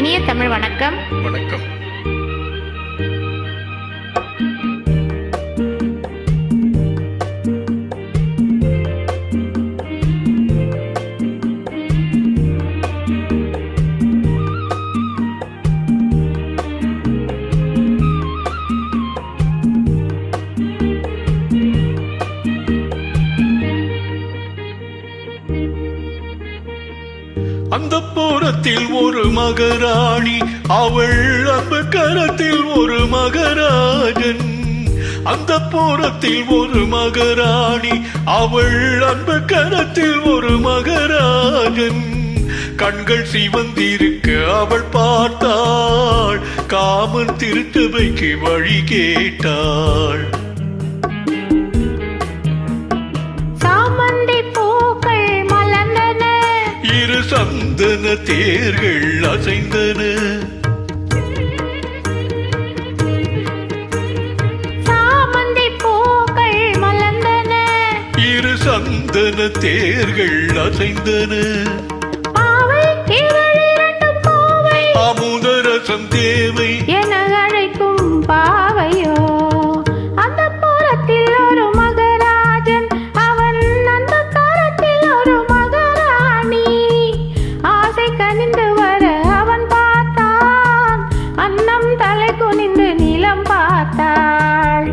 இனிய தமிழ் வணக்கம். வணக்கம். அந்த புறத்தில் ஒரு மகராணி, அவள் அன்பு கரத்தில் ஒரு மகராஜன். அந்த புறத்தில் ஒரு மகராணி, அவள் அன்பு கரத்தில் ஒரு மகராஜன். கண்கள் சிவந்திருக்க அவள் பார்த்தாள், காமன் திருச்சபைக்கு வழி கேட்டாள். சந்தன தேர்கள் அசைந்தன, சாமந்தி பூக்கள் மலர்ந்தன, இரு சந்தன தேர்கள் அசைந்தன. அமுதரசம் தேவை என அழைக்கும் பாவையோ, அந்த புறத்தில் ஒரு மகராஜன், அவன் அந்த கரத்தில் ஒரு மகராணி. ஆசை கனிந்து வர அவன் பார்த்தான், அன்னம் தலை குனிந்து நிலம் பார்த்தாள்.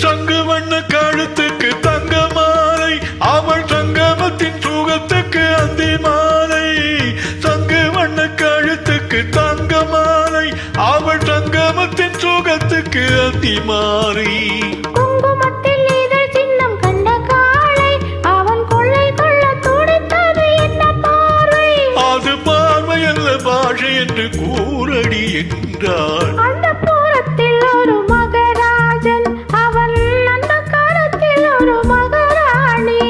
சங்கு வண்ண கழுத்துக்கு தங்க மாலை, அவள் சங்கமத்தின் சுகத்துக்கு அந்தி மாலை. சங்கு வண்ண கழுத்துக்கு தங்க மாலை, அவள் சங்கமத்தின் சுகத்துக்கு அந்தி மாலை. குங்குமத்தில் இதழ் சின்னம் கண்ட காளை, அவன் கொள்ளை கொள்ள துடித்தது என்ன பார்வை. அது பார்வை அல்ல பாஷை என்று கூறடி என்றாள். அந்த புறத்தில் ஒரு மகராஜன், அவன் அந்த கரத்தில் ஒரு மகராணி.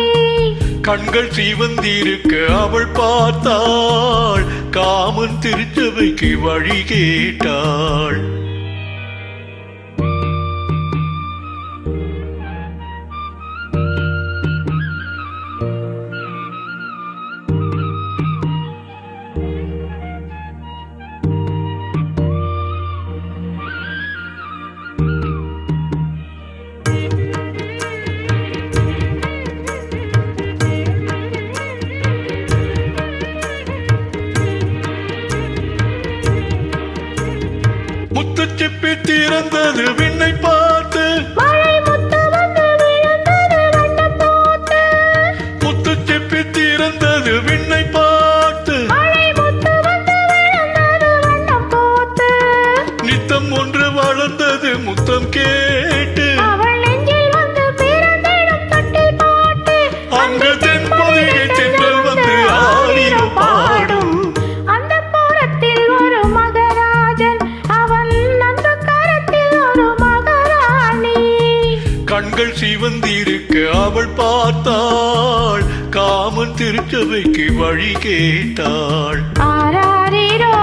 கண்கள் சிவந்திருக்க அவள் பார்த்தாள், காமன் திருச்சபைக்கு வழி கேட்டாள். முத்துச்சிப்பி திறந்தது விண்ணை பார்த்து, மழை முத்து வந்து விழுந்தது வண்ணம் போத்து. முத்துச்சிப்பி திறந்தது விண்ணை பார்த்து, மழை முத்து வந்து விழுந்தது வண்ணம் போத்து. நித்தம் ஒன்று வளர்ந்தது முத்தம் கேட்டு, அவள் நெஞ்சில் வந்து பிறந்திடும் தொட்டில் பாட்டு. அங்கு தென்பொதிகை தென்றல் வந்து ஆடியோ பாடும். அந்த புறத்தில் ஒரு மகராஜன், அவன் அந்த கரத்தில் ஒரு மகராணி. கண்கள் சிவந்திருக்க அவள் பார்த்தாள், காமன் திருச்சபைக்கு வழி கேட்டாள். ஆராரிரோ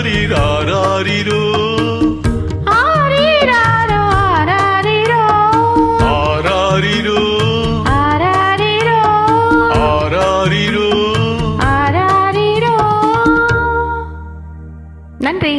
ஆராரிராரிரோ, ஆரிராரோ ஆராரிரோ, ஆராரிரோ ஆராரிரோ ஆராரிரோ. ஆராரிரோ. நன்றி.